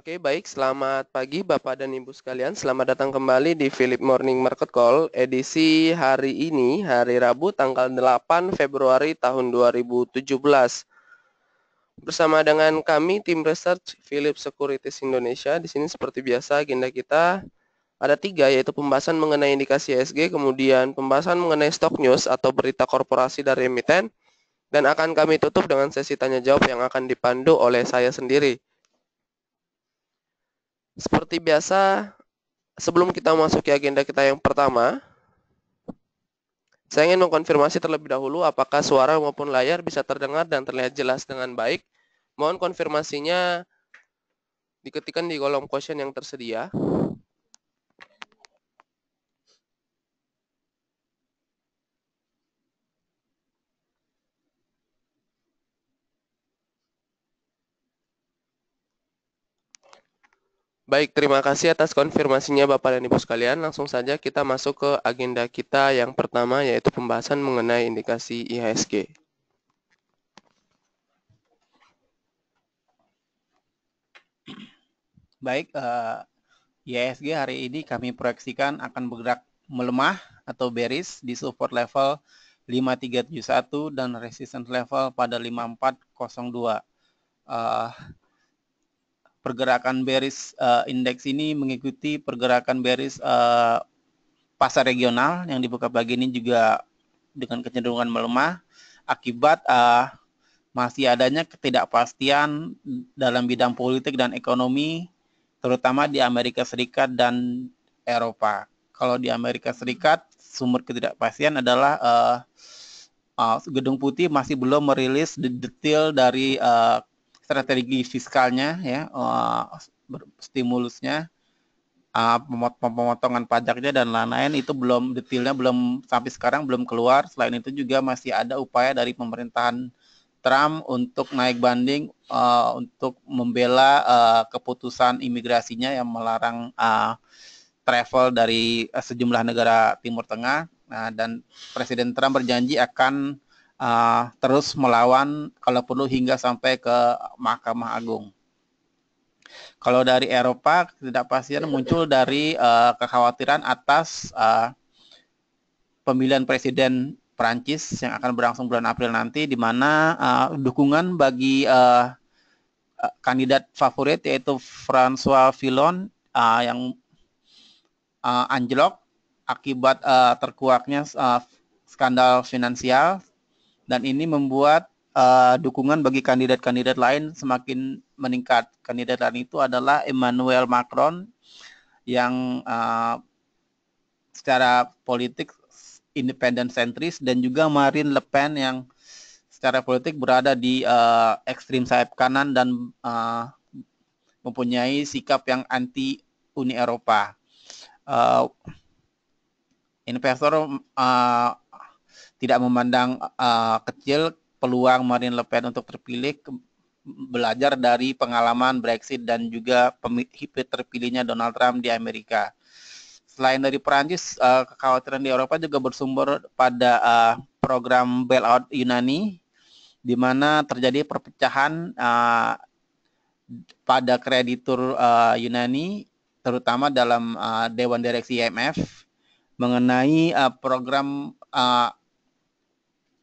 Oke, baik. Selamat pagi Bapak dan Ibu sekalian. Selamat datang kembali di Philip Morning Market Call edisi hari ini, hari Rabu tanggal 8 Februari tahun 2017. Bersama dengan kami tim research Philip Securities Indonesia. Di sini seperti biasa agenda kita ada 3, yaitu pembahasan mengenai indikasi IHSG, kemudian pembahasan mengenai stock news atau berita korporasi dari emiten, dan akan kami tutup dengan sesi tanya jawab yang akan dipandu oleh saya sendiri. Seperti biasa, sebelum kita memasuki agenda kita yang pertama, saya ingin mengkonfirmasi terlebih dahulu apakah suara maupun layar bisa terdengar dan terlihat jelas dengan baik. Mohon konfirmasinya diketikkan di kolom question yang tersedia. Baik, terima kasih atas konfirmasinya Bapak dan Ibu sekalian. Langsung saja kita masuk ke agenda kita yang pertama, yaitu pembahasan mengenai indikasi IHSG. Baik, IHSG hari ini kami proyeksikan akan bergerak melemah atau bearish di support level 5371 dan resistance level pada 5402. Pergerakan bearish indeks ini mengikuti pergerakan bearish pasar regional yang dibuka pagi ini juga dengan kecenderungan melemah akibat masih adanya ketidakpastian dalam bidang politik dan ekonomi, terutama di Amerika Serikat dan Eropa. Kalau di Amerika Serikat, sumber ketidakpastian adalah Gedung Putih masih belum merilis detail dari strategi fiskalnya, ya, stimulusnya, pemotongan pajaknya dan lain-lain itu belum detailnya, belum sampai sekarang belum keluar. Selain itu juga masih ada upaya dari pemerintahan Trump untuk naik banding untuk membela keputusan imigrasinya yang melarang travel dari sejumlah negara Timur Tengah. Nah, dan Presiden Trump berjanji akan terus melawan kalau perlu hingga sampai ke Mahkamah Agung. Kalau dari Eropa, ketidakpastian muncul dari kekhawatiran atas pemilihan presiden Prancis yang akan berlangsung bulan April nanti, di mana dukungan bagi kandidat favorit yaitu François Fillon yang anjlok akibat terkuaknya skandal finansial, dan ini membuat dukungan bagi kandidat-kandidat lain semakin meningkat. Kandidat lain itu adalah Emmanuel Macron yang secara politik independen sentris, dan juga Marine Le Pen yang secara politik berada di ekstrim sayap kanan dan mempunyai sikap yang anti Uni Eropa. Investor tidak memandang kecil peluang Marine Le Pen untuk terpilih, belajar dari pengalaman Brexit dan juga terpilihnya Donald Trump di Amerika. Selain dari Perancis, kekhawatiran di Eropa juga bersumber pada program bailout Yunani, di mana terjadi perpecahan pada kreditur Yunani, terutama dalam Dewan Direksi IMF, mengenai program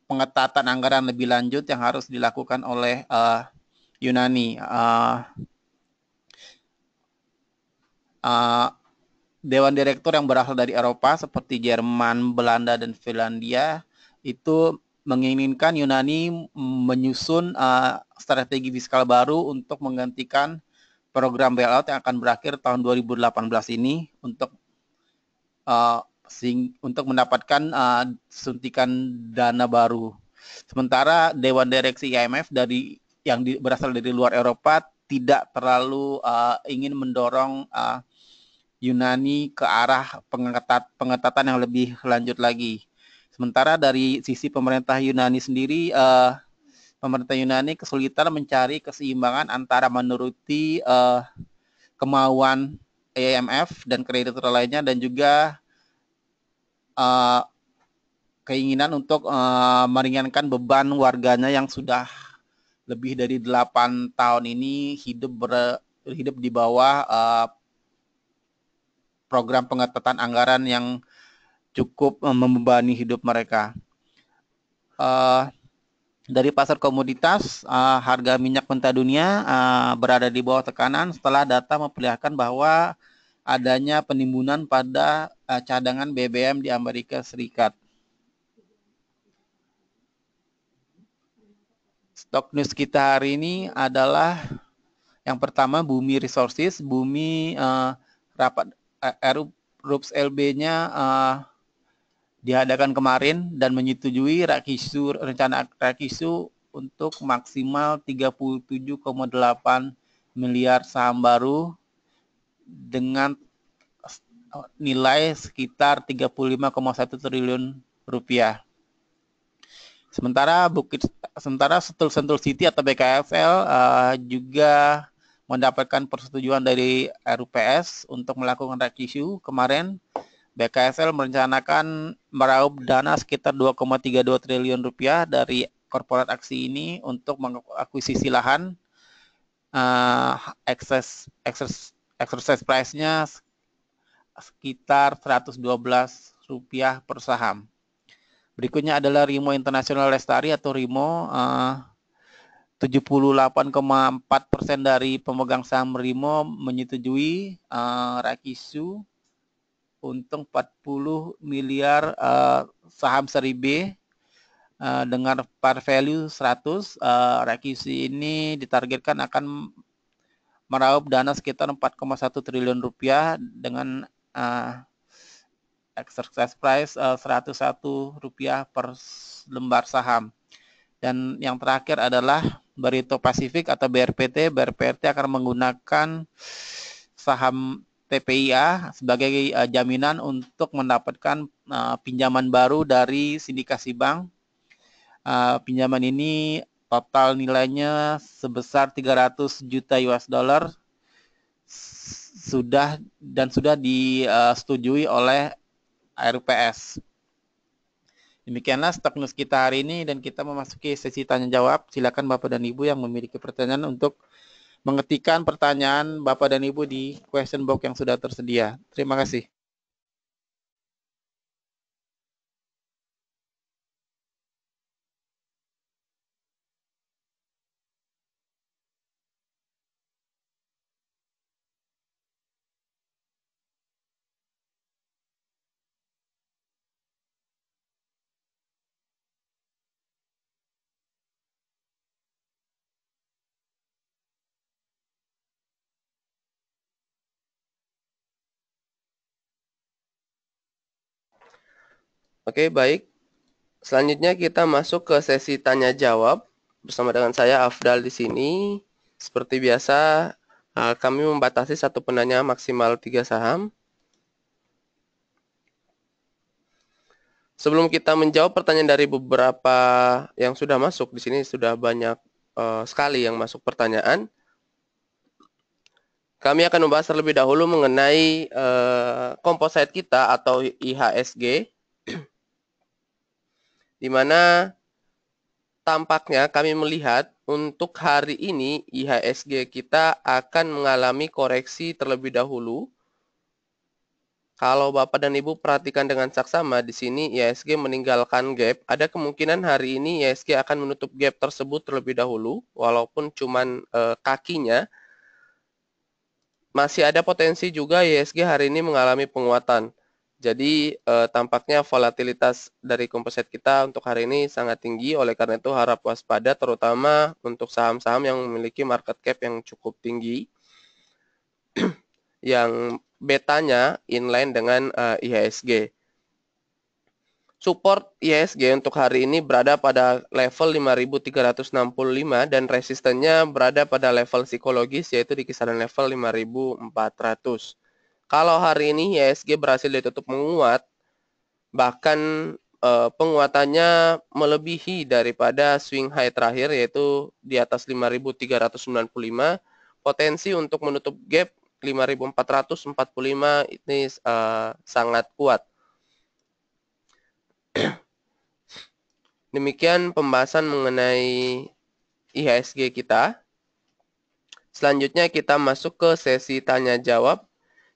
pengetatan anggaran lebih lanjut yang harus dilakukan oleh Yunani. Dewan Direktur yang berasal dari Eropa seperti Jerman, Belanda, dan Finlandia itu menginginkan Yunani menyusun strategi fiskal baru untuk menggantikan program bailout yang akan berakhir tahun 2018 ini untuk mendapatkan suntikan dana baru. Sementara Dewan Direksi IMF yang berasal dari luar Eropa tidak terlalu ingin mendorong Yunani ke arah pengetatan yang lebih lanjut lagi. Sementara dari sisi pemerintah Yunani sendiri, pemerintah Yunani kesulitan mencari keseimbangan antara menuruti kemauan IMF dan kreditur lainnya, dan juga keinginan untuk meringankan beban warganya yang sudah lebih dari 8 tahun ini hidup hidup di bawah program pengetatan anggaran yang cukup membebani hidup mereka. Dari pasar komoditas, harga minyak mentah dunia berada di bawah tekanan setelah data memperlihatkan bahwa adanya penimbunan pada cadangan BBM di Amerika Serikat. Stok news kita hari ini adalah yang pertama Bumi Resources. Bumi rapat RUPS LB-nya diadakan kemarin dan menyetujui rencana Rakisu untuk maksimal 37,8 miliar saham baru dengan nilai sekitar 35,1 triliun rupiah. Sementara Sentul City atau BKFL juga mendapatkan persetujuan dari RUPS untuk melakukan reissue. Kemarin BKFL merencanakan meraup dana sekitar 2,32 triliun rupiah dari korporat aksi ini untuk mengakuisisi lahan. Exercise price-nya sekitar Rp112 per saham. Berikutnya adalah Rimo International Lestari atau Rimo. 78,4% dari pemegang saham Rimo menyetujui reissue untuk 40 miliar saham seri B dengan par value 100. Reissue ini ditargetkan akan meraup dana sekitar 4,1 triliun rupiah dengan exercise price Rp101 per lembar saham. Dan yang terakhir adalah Barito Pacific atau BRPT. BRPT akan menggunakan saham TPIA sebagai jaminan untuk mendapatkan pinjaman baru dari sindikasi bank. Pinjaman ini total nilainya sebesar 300 juta US dollar sudah disetujui oleh RUPS. Demikianlah stok news kita hari ini dan kita memasuki sesi tanya jawab. Silakan Bapak dan Ibu yang memiliki pertanyaan untuk mengetikkan pertanyaan Bapak dan Ibu di question box yang sudah tersedia. Terima kasih. Oke, baik. Selanjutnya kita masuk ke sesi tanya jawab bersama dengan saya Afdal di sini. Seperti biasa, kami membatasi satu penanya maksimal 3 saham. Sebelum kita menjawab pertanyaan dari beberapa yang sudah masuk, di sini sudah banyak sekali yang masuk pertanyaan. Kami akan membahas terlebih dahulu mengenai komposit kita atau IHSG, di mana tampaknya kami melihat untuk hari ini IHSG kita akan mengalami koreksi terlebih dahulu. Kalau Bapak dan Ibu perhatikan dengan saksama, di sini IHSG meninggalkan gap. Ada kemungkinan hari ini IHSG akan menutup gap tersebut terlebih dahulu, walaupun cuman kakinya. Masih ada potensi juga IHSG hari ini mengalami penguatan. Jadi tampaknya volatilitas dari komposit kita untuk hari ini sangat tinggi, oleh karena itu harap waspada terutama untuk saham-saham yang memiliki market cap yang cukup tinggi, yang betanya inline dengan IHSG. Support IHSG untuk hari ini berada pada level 5.365 dan resistennya berada pada level psikologis yaitu di kisaran level 5.400. Kalau hari ini IHSG berhasil ditutup menguat, bahkan penguatannya melebihi daripada swing high terakhir yaitu di atas 5.395, potensi untuk menutup gap 5.445 ini sangat kuat. Demikian pembahasan mengenai IHSG kita. Selanjutnya kita masuk ke sesi tanya jawab.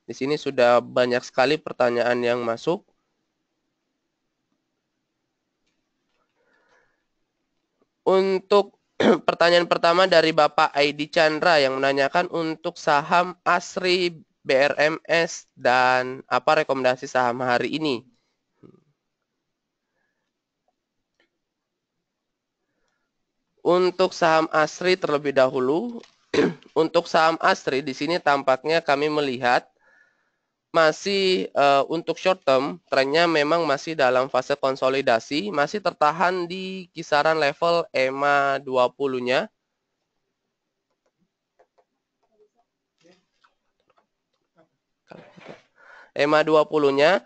Di sini sudah banyak sekali pertanyaan yang masuk. Untuk pertanyaan pertama dari Bapak Aidi Chandra yang menanyakan untuk saham ASRI, BRMS, dan apa rekomendasi saham hari ini. Untuk saham ASRI terlebih dahulu, untuk saham ASRI di sini tampaknya kami melihat masih untuk short term, trennya memang masih dalam fase konsolidasi, masih tertahan di kisaran level EMA 20-nya. EMA 20-nya,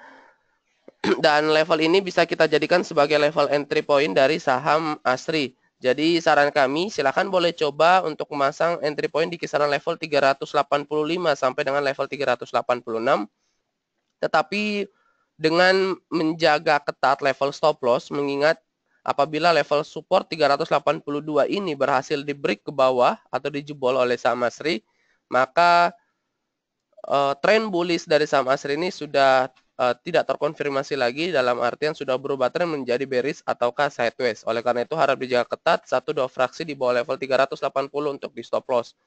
dan level ini bisa kita jadikan sebagai level entry point dari saham ASRI. Jadi saran kami silakan boleh coba untuk memasang entry point di kisaran level 385 sampai dengan level 386. Tetapi dengan menjaga ketat level stop loss, mengingat apabila level support 382 ini berhasil di-break ke bawah atau dijebol oleh saham ASRI, maka tren bullish dari saham ASRI ini sudah tidak terkonfirmasi lagi, dalam artian sudah berubah tren menjadi bearish ataukah sideways. Oleh karena itu harap dijaga ketat 1-2 fraksi di bawah level 380 untuk di stop loss.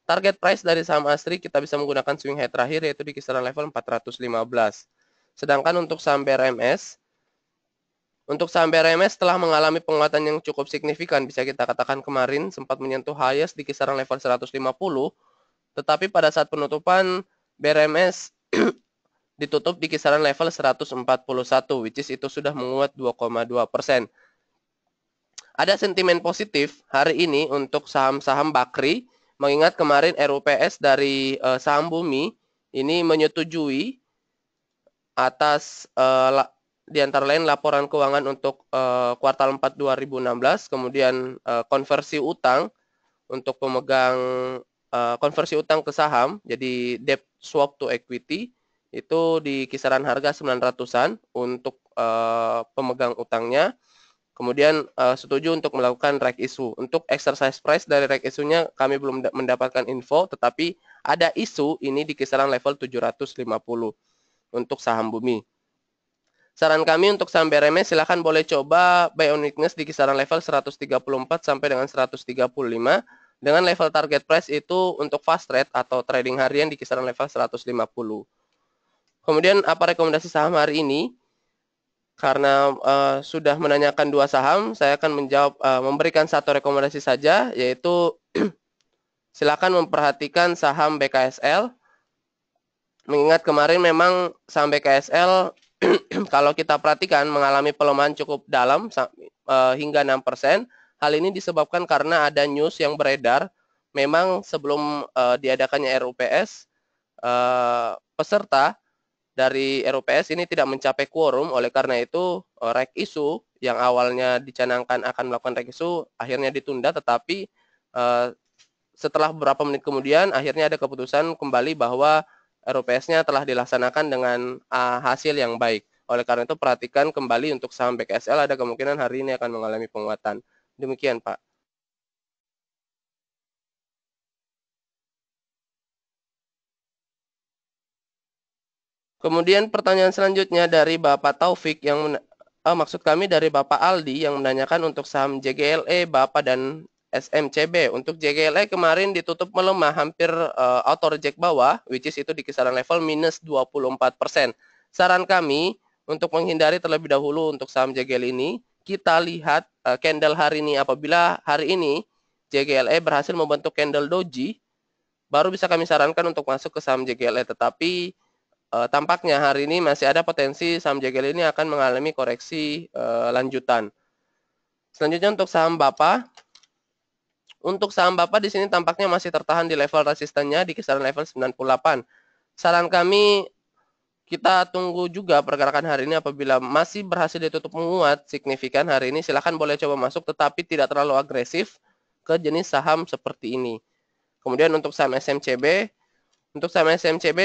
Target price dari saham ASRI kita bisa menggunakan swing high terakhir yaitu di kisaran level 415. Sedangkan untuk saham BRMS, telah mengalami penguatan yang cukup signifikan, bisa kita katakan kemarin sempat menyentuh highest di kisaran level 150, tetapi pada saat penutupan BRMS ditutup di kisaran level 141, which is itu sudah menguat 2,2%. Ada sentimen positif hari ini untuk saham-saham Bakri, mengingat kemarin RUPS dari saham Bumi ini menyetujui atas di antara lain laporan keuangan untuk kuartal 4 2016, kemudian konversi utang untuk pemegang konversi utang ke saham, jadi debt swap to equity, itu di kisaran harga 900-an untuk pemegang utangnya. Kemudian setuju untuk melakukan reg issue. Untuk exercise price dari reg issue-nya kami belum mendapatkan info, tetapi ada isu ini di kisaran level 750 untuk saham Bumi. Saran kami untuk saham BRMS silakan boleh coba buy on weakness di kisaran level 134 sampai dengan 135. Dengan level target price itu untuk fast trade atau trading harian di kisaran level 150. Kemudian apa rekomendasi saham hari ini? Karena sudah menanyakan dua saham, saya akan menjawab memberikan satu rekomendasi saja, yaitu silakan memperhatikan saham BKSL. Mengingat kemarin memang saham BKSL kalau kita perhatikan mengalami pelemahan cukup dalam hingga 6%. Hal ini disebabkan karena ada news yang beredar. Memang sebelum diadakannya RUPS, peserta dari RUPS ini tidak mencapai quorum. Oleh karena itu, reg issue yang awalnya dicanangkan akan melakukan reg issue akhirnya ditunda. Tetapi setelah beberapa menit kemudian, akhirnya ada keputusan kembali bahwa RUPS-nya telah dilaksanakan dengan hasil yang baik. Oleh karena itu perhatikan kembali untuk saham BKSL ada kemungkinan hari ini akan mengalami penguatan. Demikian Pak. Kemudian pertanyaan selanjutnya dari Bapak Taufik yang maksud kami dari Bapak Aldi yang menanyakan untuk saham JGLE, Bapak dan SMCB. Untuk JGLE kemarin ditutup melemah hampir auto reject bawah, which is itu di kisaran level minus 24%. Saran kami untuk menghindari terlebih dahulu untuk saham JGL ini, kita lihat candle hari ini. Apabila hari ini JGLE berhasil membentuk candle doji, baru bisa kami sarankan untuk masuk ke saham JGLE. Tetapi tampaknya hari ini masih ada potensi saham JGL ini akan mengalami koreksi lanjutan. Selanjutnya untuk saham Bapa. Untuk saham Bapa di sini tampaknya masih tertahan di level resistennya di kisaran level 98. Saran kami kita tunggu juga pergerakan hari ini. Apabila masih berhasil ditutup menguat signifikan hari ini, silahkan boleh coba masuk tetapi tidak terlalu agresif ke jenis saham seperti ini. Kemudian untuk saham SMCB,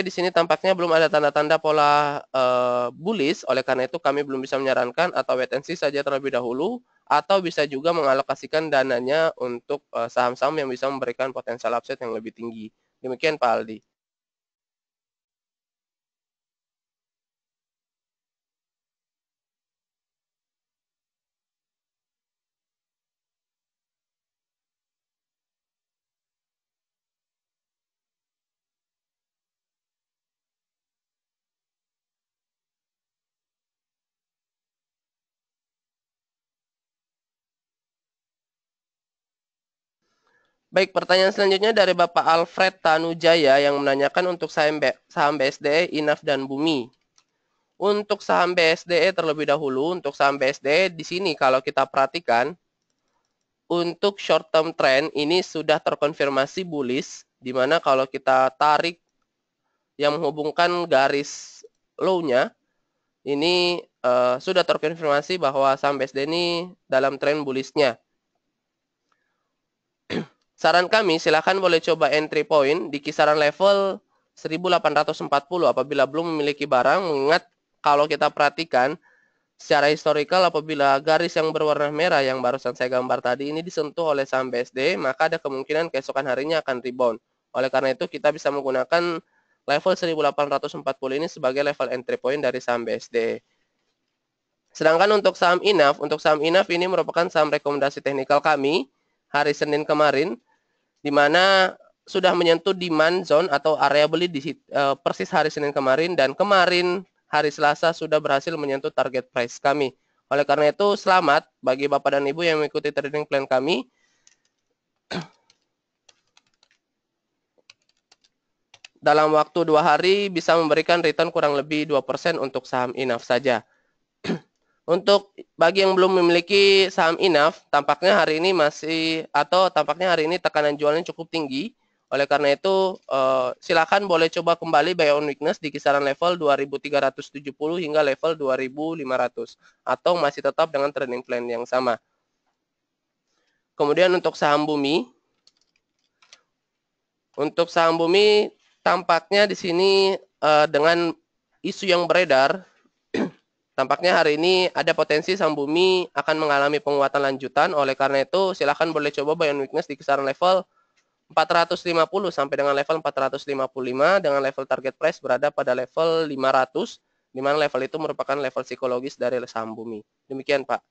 di sini tampaknya belum ada tanda-tanda pola bullish, oleh karena itu kami belum bisa menyarankan atau wait and see saja terlebih dahulu. atau bisa juga mengalokasikan dananya untuk saham-saham yang bisa memberikan potensial upside yang lebih tinggi. Demikian Pak Aldi. Baik, pertanyaan selanjutnya dari Bapak Alfred Tanujaya yang menanyakan untuk saham BSDE, Inaf, dan Bumi. Untuk saham BSDE terlebih dahulu, untuk saham BSDE di sini kalau kita perhatikan, untuk short term trend ini sudah terkonfirmasi bullish, di mana kalau kita tarik yang menghubungkan garis low-nya, ini sudah terkonfirmasi bahwa saham BSDE ini dalam tren bullish-nya. Saran kami, silakan boleh coba entry point di kisaran level 1840 apabila belum memiliki barang, mengingat kalau kita perhatikan secara historikal apabila garis yang berwarna merah yang barusan saya gambar tadi ini disentuh oleh saham BSD, maka ada kemungkinan keesokan harinya akan rebound. Oleh karena itu kita bisa menggunakan level 1840 ini sebagai level entry point dari saham BSD. Sedangkan untuk saham Inaf ini merupakan saham rekomendasi teknikal kami hari Senin kemarin, di mana sudah menyentuh demand zone atau area beli di persis hari Senin kemarin, dan kemarin hari Selasa sudah berhasil menyentuh target price kami. Oleh karena itu, selamat bagi Bapak dan Ibu yang mengikuti trading plan kami. Dalam waktu 2 hari bisa memberikan return kurang lebih 2% untuk saham Inaf saja. Untuk bagi yang belum memiliki saham Inaf, tampaknya hari ini tampaknya hari ini tekanan jualnya cukup tinggi. Oleh karena itu, silakan boleh coba kembali buy on weakness di kisaran level 2370 hingga level 2500 atau masih tetap dengan trading plan yang sama. Kemudian untuk saham Bumi, tampaknya di sini dengan isu yang beredar, tampaknya hari ini ada potensi saham Bumi akan mengalami penguatan lanjutan. Oleh karena itu, silakan boleh coba buy on weakness di kisaran level 450 sampai dengan level 455 dengan level target price berada pada level 500, di mana level itu merupakan level psikologis dari saham Bumi. Demikian, Pak.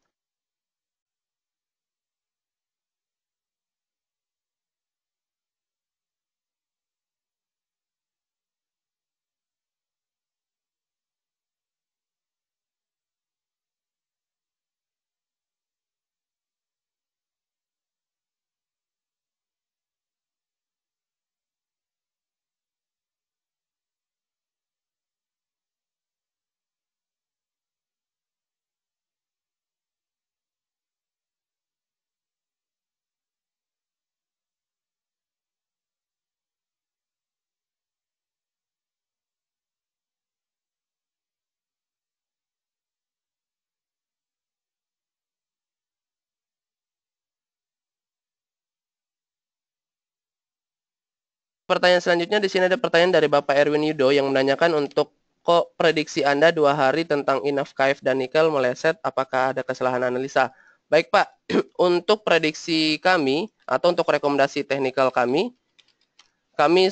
Pertanyaan selanjutnya di sini ada pertanyaan dari Bapak Erwin Yudo yang menanyakan untuk kok prediksi Anda 2 hari tentang Inaf, KF, dan Nikel meleset, apakah ada kesalahan analisa? Baik Pak, untuk prediksi kami atau untuk rekomendasi teknikal kami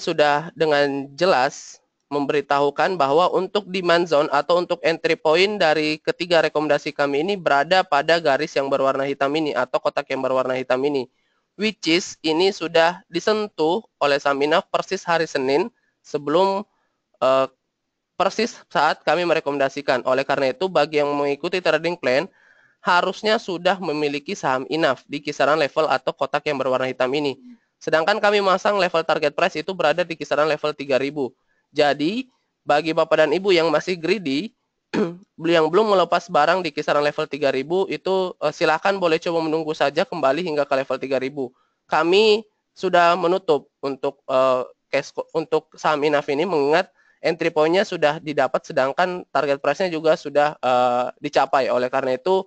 sudah dengan jelas memberitahukan bahwa untuk demand zone atau untuk entry point dari ketiga rekomendasi kami ini berada pada garis yang berwarna hitam ini atau kotak yang berwarna hitam ini. Which is ini sudah disentuh oleh saham Inaf persis hari Senin sebelum persis saat kami merekomendasikan. Oleh karena itu, bagi yang mengikuti trading plan, harusnya sudah memiliki saham Inaf di kisaran level atau kotak yang berwarna hitam ini. Sedangkan kami masang level target price itu berada di kisaran level 3000. Jadi, bagi Bapak dan Ibu yang masih greedy, yang belum melepas barang di kisaran level 3000 itu silakan boleh coba menunggu saja kembali hingga ke level 3000. Kami sudah menutup untuk untuk saham Inaf ini, mengingat entry point-nya sudah didapat sedangkan target price-nya juga sudah dicapai. Oleh karena itu,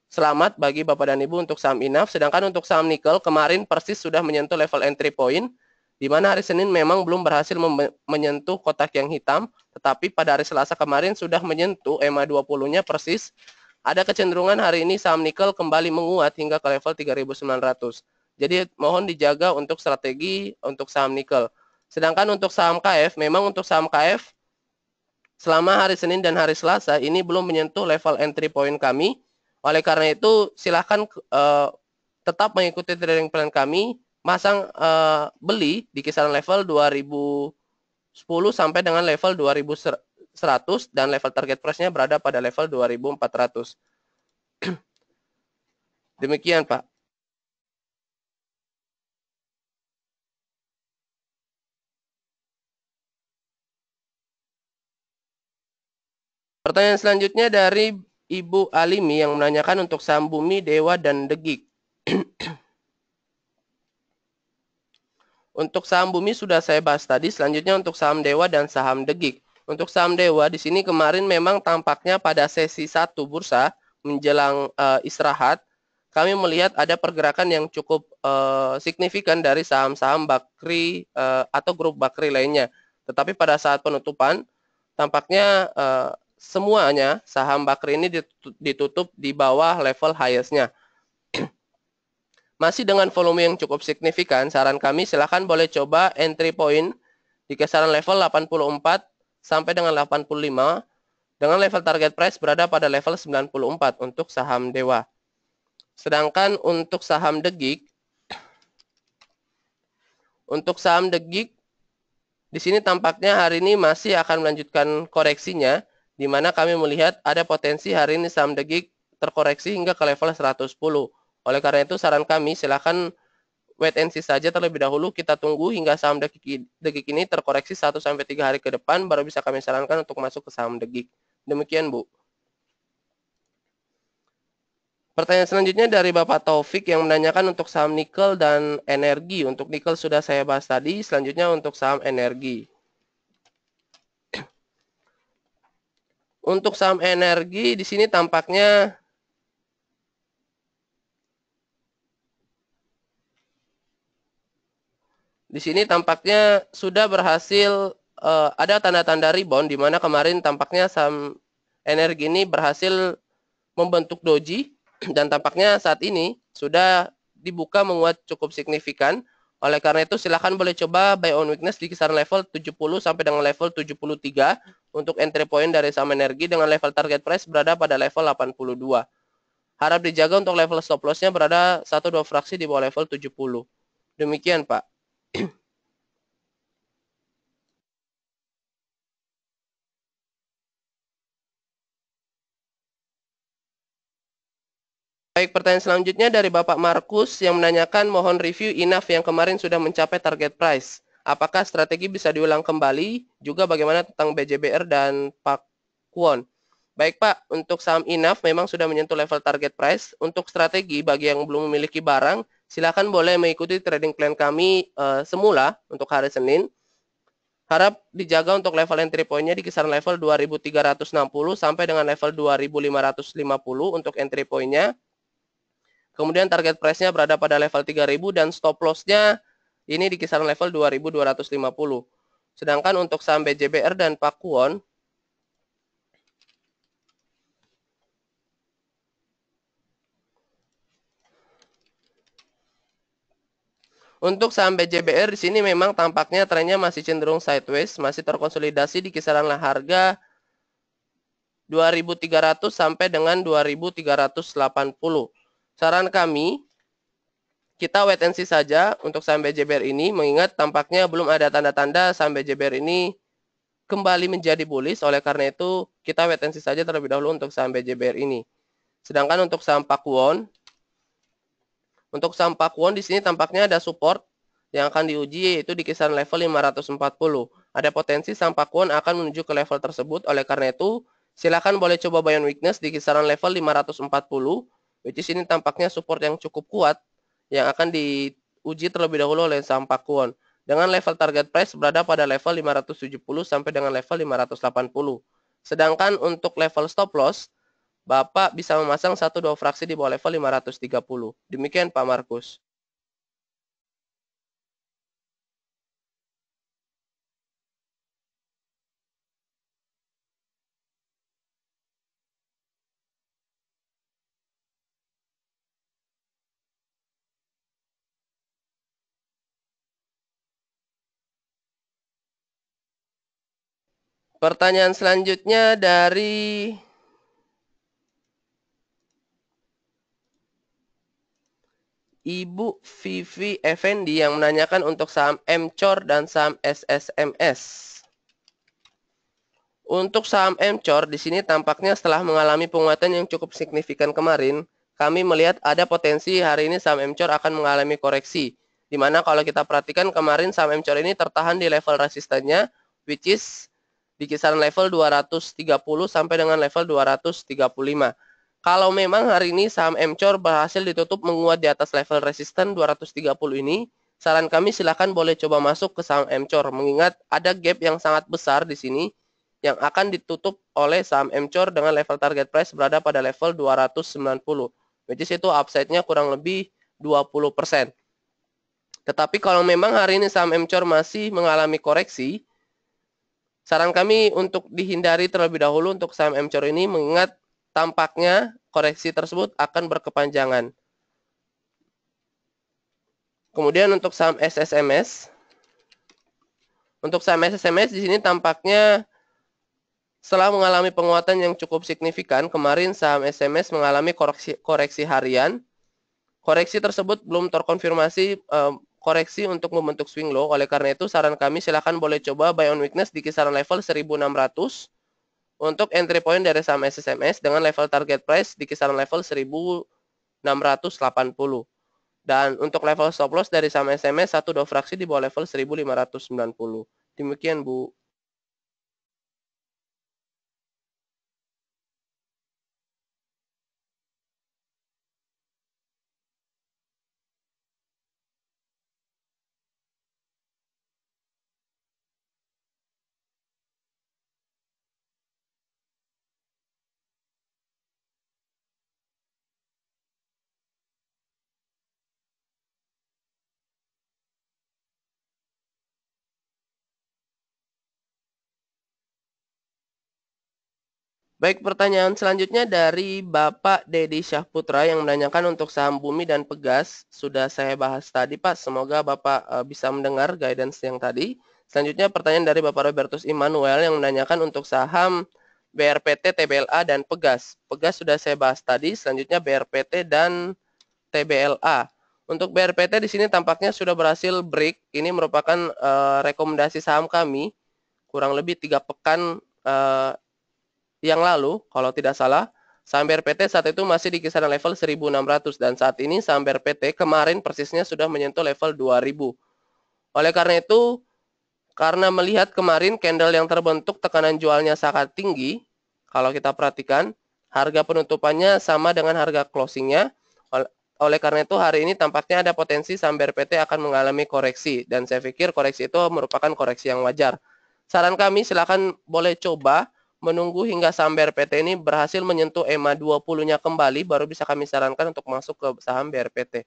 selamat bagi Bapak dan Ibu untuk saham Inaf. Sedangkan untuk saham Nikel kemarin persis sudah menyentuh level entry point, di mana hari Senin memang belum berhasil menyentuh kotak yang hitam, tetapi pada hari Selasa kemarin sudah menyentuh EMA 20-nya persis ada kecenderungan hari ini saham nikel kembali menguat hingga ke level 3.900. Jadi mohon dijaga untuk strategi untuk saham nikel. Sedangkan untuk saham KF, memang untuk saham KF selama hari Senin dan hari Selasa ini belum menyentuh level entry point kami. Oleh karena itu silahkan tetap mengikuti trading plan kami, masang beli di kisaran level 2010 sampai dengan level 2100 dan level target price-nya berada pada level 2400. Demikian, Pak. Pertanyaan selanjutnya dari Ibu Alimi yang menanyakan untuk saham Bumi, Dewa, dan Degik. Untuk saham Bumi sudah saya bahas tadi, selanjutnya untuk saham Dewa dan saham Degik. Untuk saham Dewa di sini kemarin memang tampaknya pada sesi 1 bursa menjelang istirahat, kami melihat ada pergerakan yang cukup signifikan dari saham-saham Bakri atau grup Bakri lainnya. Tetapi pada saat penutupan, tampaknya semuanya saham Bakri ini ditutup di bawah level highest-nya. Masih dengan volume yang cukup signifikan, saran kami silakan boleh coba entry point di kisaran level 84 sampai dengan 85 dengan level target price berada pada level 94 untuk saham Dewa. Sedangkan untuk saham Degik, di sini tampaknya hari ini masih akan melanjutkan koreksinya, di mana kami melihat ada potensi hari ini saham Degik terkoreksi hingga ke level 110. Oleh karena itu saran kami silakan wait and see saja terlebih dahulu, kita tunggu hingga saham Degik ini terkoreksi 1-3 hari ke depan, baru bisa kami sarankan untuk masuk ke saham Degik. Demikian, Bu. Pertanyaan selanjutnya dari Bapak Taufik yang menanyakan untuk saham nikel dan energi. Untuk nikel sudah saya bahas tadi, selanjutnya untuk saham energi. Untuk saham energi di sini tampaknya sudah berhasil ada tanda-tanda rebound, di mana kemarin tampaknya saham energi ini berhasil membentuk doji dan tampaknya saat ini sudah dibuka menguat cukup signifikan. Oleh karena itu silakan boleh coba buy on weakness di kisaran level 70 sampai dengan level 73 untuk entry point dari saham energi dengan level target price berada pada level 82. Harap dijaga untuk level stop loss-nya berada 1-2 fraksi di bawah level 70. Demikian, Pak. Baik, pertanyaan selanjutnya dari Bapak Markus yang menanyakan mohon review INAF yang kemarin sudah mencapai target price. Apakah strategi bisa diulang kembali? Juga bagaimana tentang BJBR dan Pak Kwon? Baik, Pak, untuk saham INAF memang sudah menyentuh level target price. Untuk strategi bagi yang belum memiliki barang, silakan boleh mengikuti trading plan kami semula untuk hari Senin. Harap dijaga untuk level entry point-nya di kisaran level 2360 sampai dengan level 2550 untuk entry point-nya. Kemudian target price-nya berada pada level 3000 dan stop loss-nya ini di kisaran level 2250. Sedangkan untuk saham BJBR dan Pakuwon, untuk saham BJBR di sini memang tampaknya trennya masih cenderung sideways, masih terkonsolidasi di kisaran harga 2300 sampai dengan 2380. Saran kami, kita wait and see saja untuk saham BJBR ini, mengingat tampaknya belum ada tanda-tanda saham BJBR ini kembali menjadi bullish. Oleh karena itu, kita wait and see saja terlebih dahulu untuk saham BJBR ini. Sedangkan untuk saham Pakuwon, di sini tampaknya ada support yang akan diuji yaitu di kisaran level 540. Ada potensi saham Pakuwon akan menuju ke level tersebut. Oleh karena itu, silakan boleh coba buy on weakness di kisaran level 540, which is ini tampaknya support yang cukup kuat yang akan diuji terlebih dahulu oleh saham Pakuwon. Dengan level target price berada pada level 570 sampai dengan level 580. Sedangkan untuk level stop loss, Bapak bisa memasang 1-2 fraksi di bawah level 530. Demikian Pak Markus. Pertanyaan selanjutnya dari Ibu Vivi Effendi yang menanyakan untuk saham MCOR dan saham SSMS. Untuk saham MCOR di sini tampaknya setelah mengalami penguatan yang cukup signifikan kemarin, kami melihat ada potensi hari ini saham MCOR akan mengalami koreksi. Di mana kalau kita perhatikan kemarin saham MCOR ini tertahan di level resistannya, which is di kisaran level 230 sampai dengan level 235. Kalau memang hari ini saham MCOR berhasil ditutup menguat di atas level resisten 230 ini, saran kami silakan boleh coba masuk ke saham MCOR, mengingat ada gap yang sangat besar di sini yang akan ditutup oleh saham MCOR dengan level target price berada pada level 290, which is itu upside-nya kurang lebih 20%. Tetapi kalau memang hari ini saham MCOR masih mengalami koreksi, saran kami untuk dihindari terlebih dahulu untuk saham MCOR ini, mengingat tampaknya koreksi tersebut akan berkepanjangan. Kemudian untuk saham SSMS, di sini tampaknya setelah mengalami penguatan yang cukup signifikan, kemarin saham SMS mengalami koreksi harian. Koreksi tersebut belum terkonfirmasi koreksi untuk membentuk swing low. Oleh karena itu, saran kami silakan boleh coba buy on weakness di kisaran level 1600 untuk entry point dari saham SSMS dengan level target price di kisaran level 1680. Dan untuk level stop loss dari saham SMS 1-2 fraksi di bawah level 1590. Demikian, Bu. Baik, pertanyaan selanjutnya dari Bapak Dedi Syahputra yang menanyakan untuk saham Bumi dan Pegas. Sudah saya bahas tadi, Pak. Semoga Bapak bisa mendengar guidance yang tadi. Selanjutnya pertanyaan dari Bapak Robertus Immanuel yang menanyakan untuk saham BRPT, TBLA, dan Pegas. Pegas sudah saya bahas tadi. Selanjutnya BRPT dan TBLA. Untuk BRPT di sini tampaknya sudah berhasil break. Ini merupakan rekomendasi saham kami kurang lebih 3 pekan yang lalu, kalau tidak salah, saham BRPT saat itu masih di kisaran level 1600 dan saat ini saham BRPT kemarin persisnya sudah menyentuh level 2000. Oleh karena itu, karena melihat kemarin candle yang terbentuk tekanan jualnya sangat tinggi, kalau kita perhatikan, harga penutupannya sama dengan harga closingnya. Oleh karena itu, hari ini tampaknya ada potensi saham BRPT akan mengalami koreksi, dan saya pikir koreksi itu merupakan koreksi yang wajar. Saran kami, silakan boleh coba menunggu hingga saham BRPT ini berhasil menyentuh EMA 20-nya kembali, baru bisa kami sarankan untuk masuk ke saham BRPT.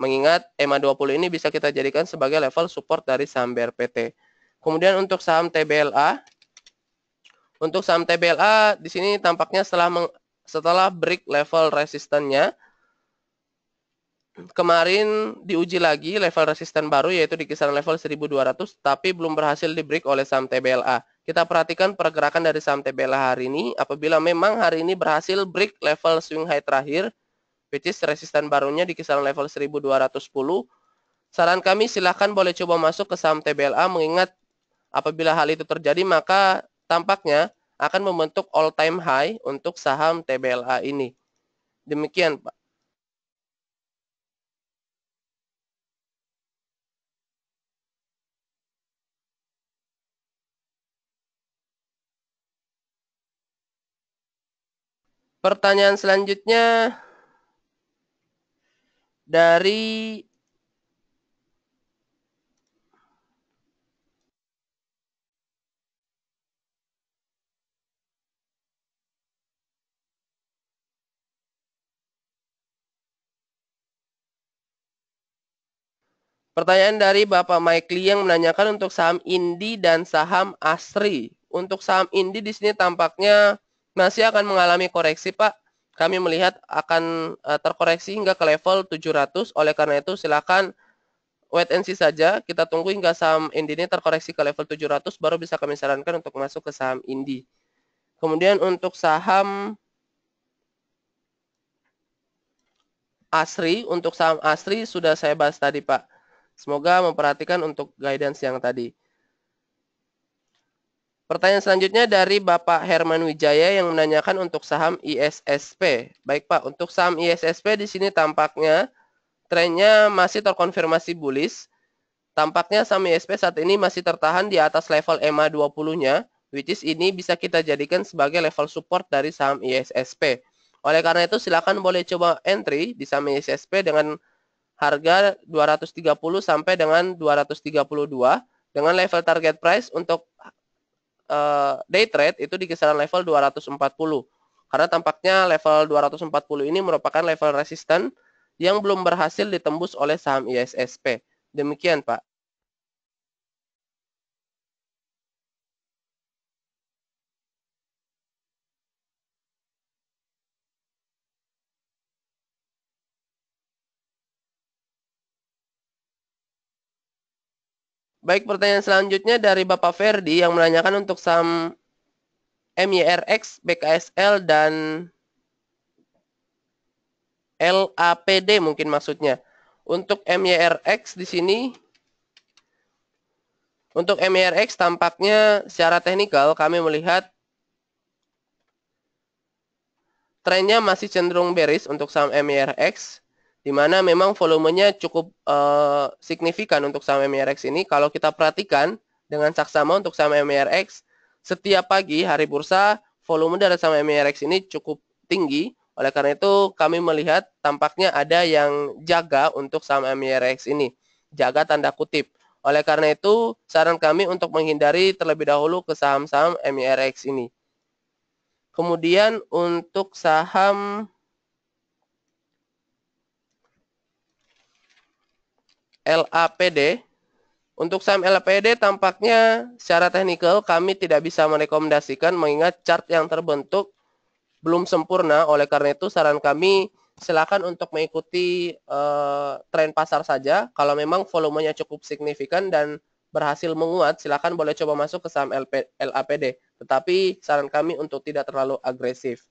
Mengingat EMA 20 ini bisa kita jadikan sebagai level support dari saham BRPT. Kemudian untuk saham TBLA, di sini tampaknya setelah break level resistennya, kemarin diuji lagi level resisten baru yaitu di kisaran level 1200, tapi belum berhasil di break oleh saham TBLA. Kita perhatikan pergerakan dari saham TBLA hari ini. Apabila memang hari ini berhasil break level swing high terakhir, which is resisten barunya di kisaran level 1210, saran kami silahkan boleh coba masuk ke saham TBLA, mengingat apabila hal itu terjadi maka tampaknya akan membentuk all time high untuk saham TBLA ini. Demikian, Pak. Pertanyaan selanjutnya dari Bapak Mike Lee yang menanyakan untuk saham Indi dan saham Asri. Untuk saham Indi di sini tampaknya masih akan mengalami koreksi, Pak. Kami melihat akan terkoreksi hingga ke level 700. Oleh karena itu silakan wait and see saja. Kita tunggu hingga saham Indi ini terkoreksi ke level 700 baru bisa kami sarankan untuk masuk ke saham Indi. Kemudian untuk saham Asri, untuk saham Asri sudah saya bahas tadi, Pak. Semoga memperhatikan untuk guidance yang tadi. Pertanyaan selanjutnya dari Bapak Herman Wijaya yang menanyakan untuk saham ISSP. Baik, Pak, untuk saham ISSP di sini tampaknya trennya masih terkonfirmasi bullish. Tampaknya saham ISP saat ini masih tertahan di atas level EMA 20-nya, which is ini bisa kita jadikan sebagai level support dari saham ISSP. Oleh karena itu, silakan boleh coba entry di saham ISSP dengan harga 230 sampai dengan 232 dengan level target price untuk day trade itu di kisaran level 240. Karena tampaknya level 240 ini merupakan level resisten yang belum berhasil ditembus oleh saham ISSP. Demikian, Pak. Baik, pertanyaan selanjutnya dari Bapak Ferdi yang menanyakan untuk saham MYRX, BKSL, dan LAPD mungkin maksudnya. Untuk MYRX di sini, untuk MYRX tampaknya secara teknikal kami melihat trennya masih cenderung bearish untuk saham MYRX, di mana memang volumenya cukup signifikan untuk saham MYRX ini. Kalau kita perhatikan dengan saksama untuk saham MYRX, setiap pagi hari bursa volume dari saham MYRX ini cukup tinggi. Oleh karena itu kami melihat tampaknya ada yang jaga untuk saham MYRX ini. Jaga tanda kutip. Oleh karena itu saran kami untuk menghindari terlebih dahulu ke saham-saham MYRX ini. Kemudian untuk saham LAPD, untuk saham LAPD tampaknya secara teknikal kami tidak bisa merekomendasikan mengingat chart yang terbentuk belum sempurna. Oleh karena itu saran kami silakan untuk mengikuti tren pasar saja. Kalau memang volumenya cukup signifikan dan berhasil menguat, silakan boleh coba masuk ke saham LAPD. Tetapi saran kami untuk tidak terlalu agresif.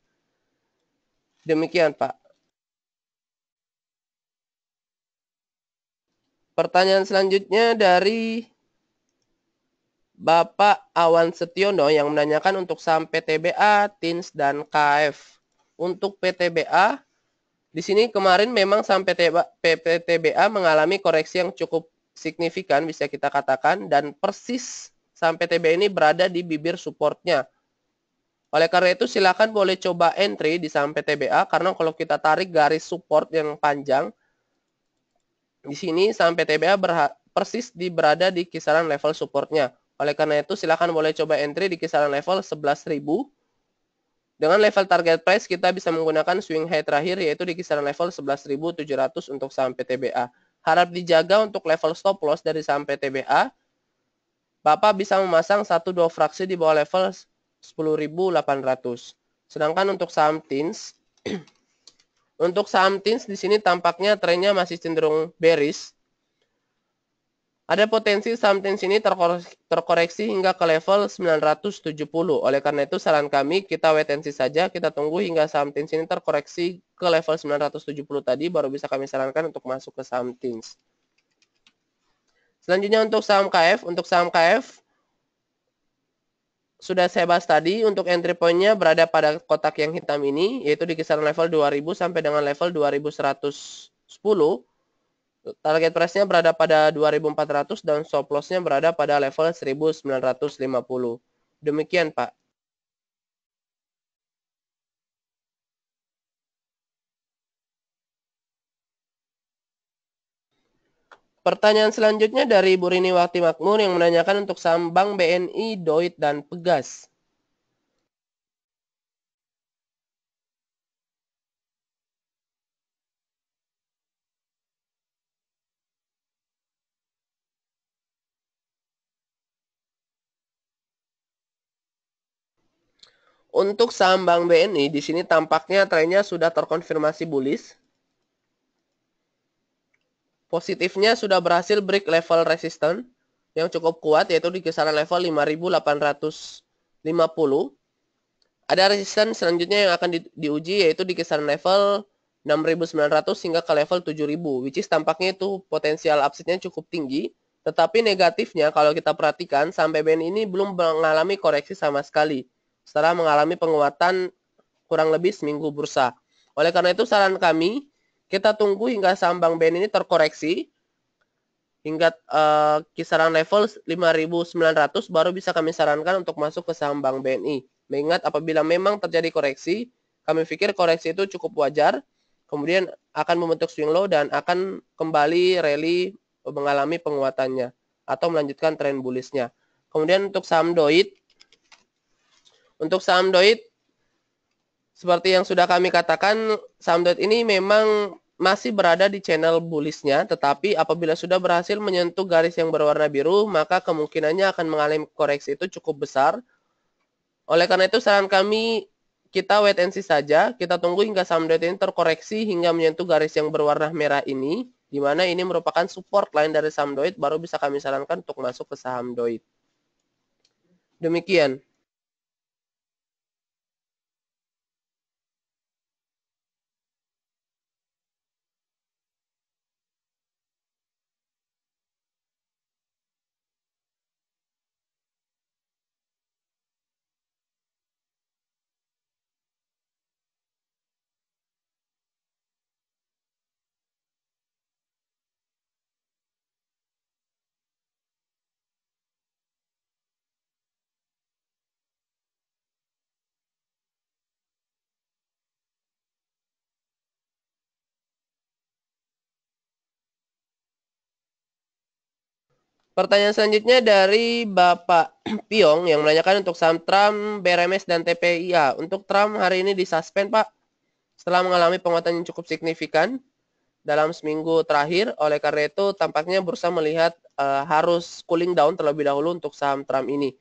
Demikian, Pak. Pertanyaan selanjutnya dari Bapak Awan Setiono yang menanyakan untuk saham PTBA, TINS, dan KF. Untuk PTBA, di sini kemarin memang saham PTBA mengalami koreksi yang cukup signifikan bisa kita katakan, dan persis saham PTBA ini berada di bibir supportnya. Oleh karena itu silakan boleh coba entry di saham PTBA karena kalau kita tarik garis support yang panjang, di sini saham PTBA persis berada di kisaran level supportnya. Oleh karena itu silakan boleh coba entry di kisaran level 11.000. Dengan level target price kita bisa menggunakan swing high terakhir yaitu di kisaran level 11.700 untuk saham PTBA. Harap dijaga untuk level stop loss dari saham PTBA. Bapak bisa memasang 1-2 fraksi di bawah level 10.800. Sedangkan untuk saham TINS, untuk saham TINS di sini tampaknya trennya masih cenderung bearish. Ada potensi saham TINS ini terkoreksi hingga ke level 970. Oleh karena itu saran kami kita wait and see saja, kita tunggu hingga saham TINS ini terkoreksi ke level 970 tadi baru bisa kami sarankan untuk masuk ke saham TINS. Selanjutnya untuk saham KF, sudah saya bahas tadi, untuk entry point-nya berada pada kotak yang hitam ini, yaitu di kisaran level 2000 sampai dengan level 2110. Target price-nya berada pada 2400 dan stop loss-nya berada pada level 1950. Demikian, Pak. Pertanyaan selanjutnya dari Bu Rini Wakti Makmur yang menanyakan untuk saham Bank BNI, Doit, dan Pegas. Untuk saham Bank BNI, di sini tampaknya trennya sudah terkonfirmasi bullish. Positifnya sudah berhasil break level resistance yang cukup kuat, yaitu di kisaran level 5.850. Ada resistance selanjutnya yang akan diuji, yaitu di kisaran level 6.900 hingga ke level 7.000, which is tampaknya itu potensial upside-nya cukup tinggi. Tetapi negatifnya kalau kita perhatikan, saham BBN ini belum mengalami koreksi sama sekali setelah mengalami penguatan kurang lebih seminggu bursa. Oleh karena itu saran kami, kita tunggu hingga saham Bank BN ini terkoreksi hingga kisaran level 5.900, baru bisa kami sarankan untuk masuk ke saham Bank BNI. Mengingat apabila memang terjadi koreksi, kami pikir koreksi itu cukup wajar, kemudian akan membentuk swing low dan akan kembali rally mengalami penguatannya atau melanjutkan tren bullishnya. Kemudian untuk saham DOIT, seperti yang sudah kami katakan, saham DOIT ini memang masih berada di channel bullishnya, tetapi apabila sudah berhasil menyentuh garis yang berwarna biru, maka kemungkinannya akan mengalami koreksi itu cukup besar. Oleh karena itu, saran kami, kita wait and see saja. Kita tunggu hingga saham DOIT ini terkoreksi hingga menyentuh garis yang berwarna merah ini, di mana ini merupakan support line dari saham DOIT, baru bisa kami sarankan untuk masuk ke saham DOIT. Demikian. Pertanyaan selanjutnya dari Bapak Piong yang menanyakan untuk saham Trump, BRMS, dan TPIA. Untuk Trump hari ini disuspend, Pak, setelah mengalami penguatan yang cukup signifikan dalam seminggu terakhir. Oleh karena itu, tampaknya bursa melihat harus cooling down terlebih dahulu untuk saham Trump ini.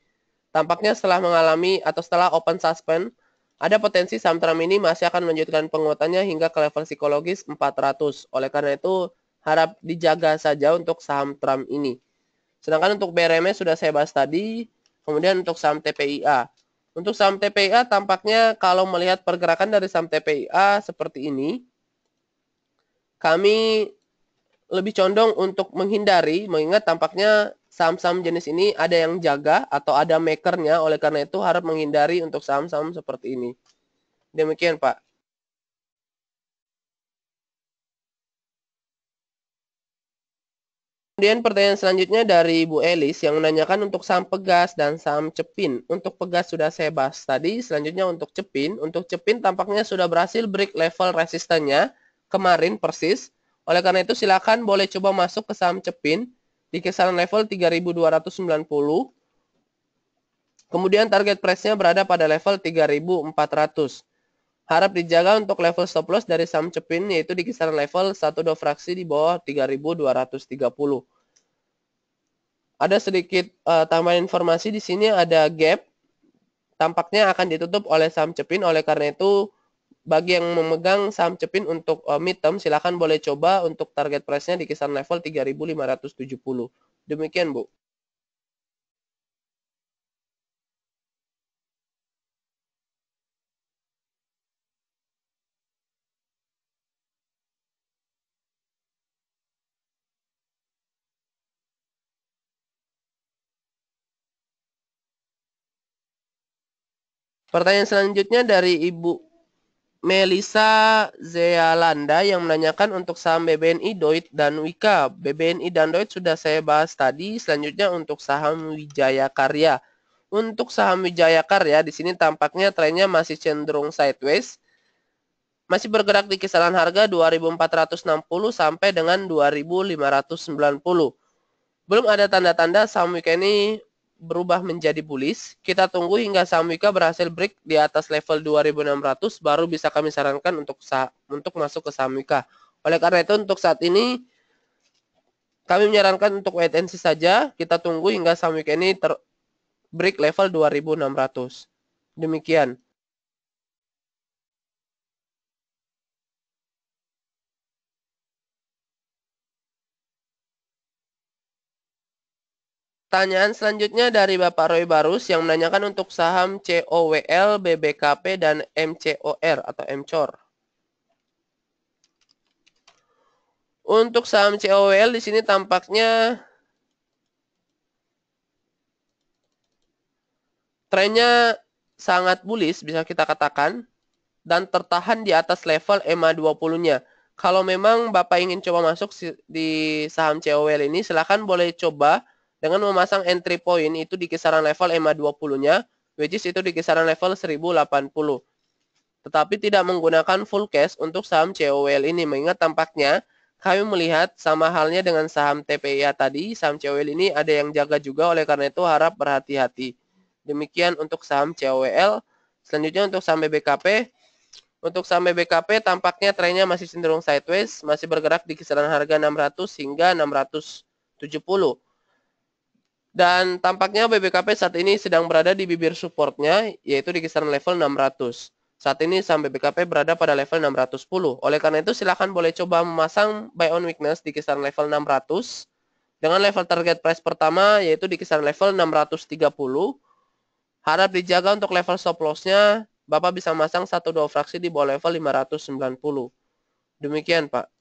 Tampaknya setelah mengalami atau setelah open suspend, ada potensi saham Trump ini masih akan melanjutkan penguatannya hingga ke level psikologis 400. Oleh karena itu, harap dijaga saja untuk saham Trump ini. Sedangkan untuk BRMS sudah saya bahas tadi. Kemudian untuk saham TPIA. Untuk saham TPIA tampaknya kalau melihat pergerakan dari saham TPIA seperti ini, kami lebih condong untuk menghindari, mengingat tampaknya saham-saham jenis ini ada yang jaga atau ada makernya. Oleh karena itu harap menghindari untuk saham-saham seperti ini. Demikian, Pak. Kemudian pertanyaan selanjutnya dari Bu Elis yang menanyakan untuk saham Pegas dan saham Cepin. Untuk Pegas sudah saya bahas tadi, selanjutnya untuk Cepin. Untuk Cepin tampaknya sudah berhasil break level resistannya kemarin persis. Oleh karena itu silakan boleh coba masuk ke saham Cepin di kisaran level 3.290. Kemudian target price-nya berada pada level 3.400. Harap dijaga untuk level stop loss dari saham Cepin yaitu di kisaran level 1-2 fraksi di bawah 3.230. Ada sedikit tambahan informasi di sini, ada gap. Tampaknya akan ditutup oleh saham Cepin. Oleh karena itu bagi yang memegang saham Cepin untuk midterm silakan boleh coba untuk target price-nya di kisaran level 3.570. Demikian, Bu. Pertanyaan selanjutnya dari Ibu Melisa Zealanda yang menanyakan untuk saham BBNI, DOIT, dan Wika. BBNI dan DOIT sudah saya bahas tadi. Selanjutnya untuk saham Wijaya Karya. Untuk saham Wijaya Karya di sini tampaknya trennya masih cenderung sideways. Masih bergerak di kisaran harga 2.460 sampai dengan 2.590. Belum ada tanda-tanda saham Wika ini berubah menjadi bullish. Kita tunggu hingga saham Wika berhasil break di atas level 2.600 baru bisa kami sarankan untuk masuk ke saham Wika. Oleh karena itu untuk saat ini kami menyarankan untuk wait and see saja. Kita tunggu hingga saham Wika ini break level 2.600. Demikian. Pertanyaan selanjutnya dari Bapak Roy Barus yang menanyakan untuk saham COWL, BBKP, dan MCOR atau MCOR. Untuk saham COWL di sini tampaknya trennya sangat bullish bisa kita katakan dan tertahan di atas level EMA 20-nya. Kalau memang Bapak ingin coba masuk di saham COWL ini, silahkan boleh coba dengan memasang entry point itu di kisaran level EMA 20-nya, which is itu di kisaran level 1080. Tetapi tidak menggunakan full cash untuk saham COWL ini, mengingat tampaknya kami melihat sama halnya dengan saham TPIA tadi, saham COWL ini ada yang jaga juga, oleh karena itu harap berhati-hati. Demikian untuk saham COWL. Selanjutnya untuk saham BBKP. Untuk saham BBKP tampaknya trennya masih cenderung sideways, masih bergerak di kisaran harga 600 hingga 670. Dan tampaknya BBKP saat ini sedang berada di bibir supportnya, yaitu di kisaran level 600. Saat ini saham BBKP berada pada level 610. Oleh karena itu silakan boleh coba memasang buy on weakness di kisaran level 600. Dengan level target price pertama yaitu di kisaran level 630. Harap dijaga untuk level stop loss-nya. Bapak bisa masang 1-2 fraksi di bawah level 590. Demikian, Pak.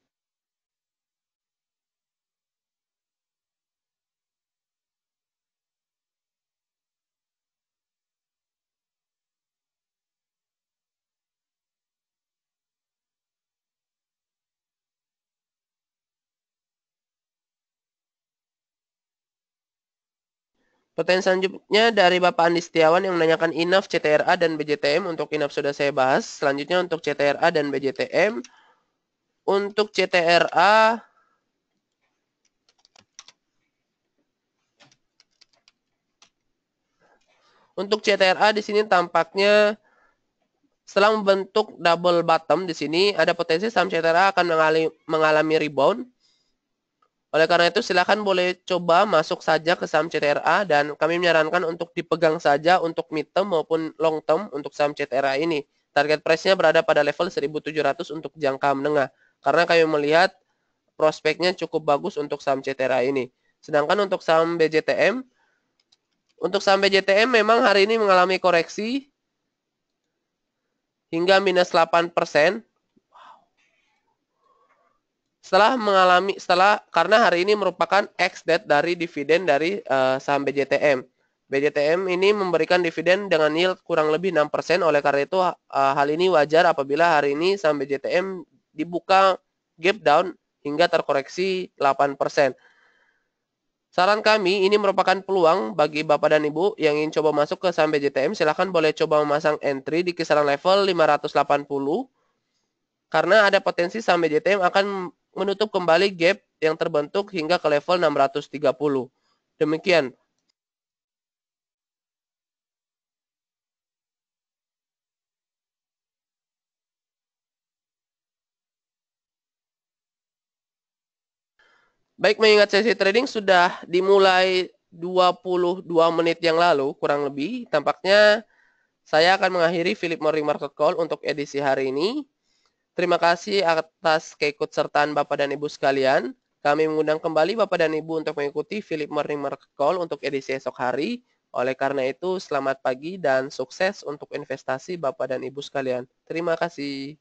Pertanyaan selanjutnya dari Bapak Andi Setiawan yang menanyakan INAF, CTRA, dan BJTM. Untuk INAF sudah saya bahas. Selanjutnya untuk CTRA dan BJTM. Untuk CTRA, di sini tampaknya setelah membentuk double bottom di sini ada potensi saham CTRA akan mengalami rebound. Oleh karena itu silakan boleh coba masuk saja ke saham CTRA dan kami menyarankan untuk dipegang saja untuk mid term maupun long term untuk saham CTRA ini. Target price-nya berada pada level 1.700 untuk jangka menengah. Karena kami melihat prospeknya cukup bagus untuk saham CTRA ini. Sedangkan untuk saham BJTM, memang hari ini mengalami koreksi hingga minus 8%. Karena hari ini merupakan ex-date dari dividen dari saham BJTM. BJTM ini memberikan dividen dengan yield kurang lebih 6%. Oleh karena itu hal ini wajar apabila hari ini saham BJTM dibuka gap down hingga terkoreksi 8%. Saran kami ini merupakan peluang bagi Bapak dan Ibu yang ingin coba masuk ke saham BJTM. Silahkan boleh coba memasang entry di kisaran level 580. Karena ada potensi saham BJTM akan menutup kembali gap yang terbentuk hingga ke level 630. Demikian. Baik, mengingat sesi trading sudah dimulai 22 menit yang lalu, kurang lebih. Tampaknya saya akan mengakhiri Philip Morning Market Call untuk edisi hari ini. Terima kasih atas keikutsertaan Bapak dan Ibu sekalian. Kami mengundang kembali Bapak dan Ibu untuk mengikuti Philip Morning Market Call untuk edisi esok hari. Oleh karena itu, selamat pagi dan sukses untuk investasi Bapak dan Ibu sekalian. Terima kasih.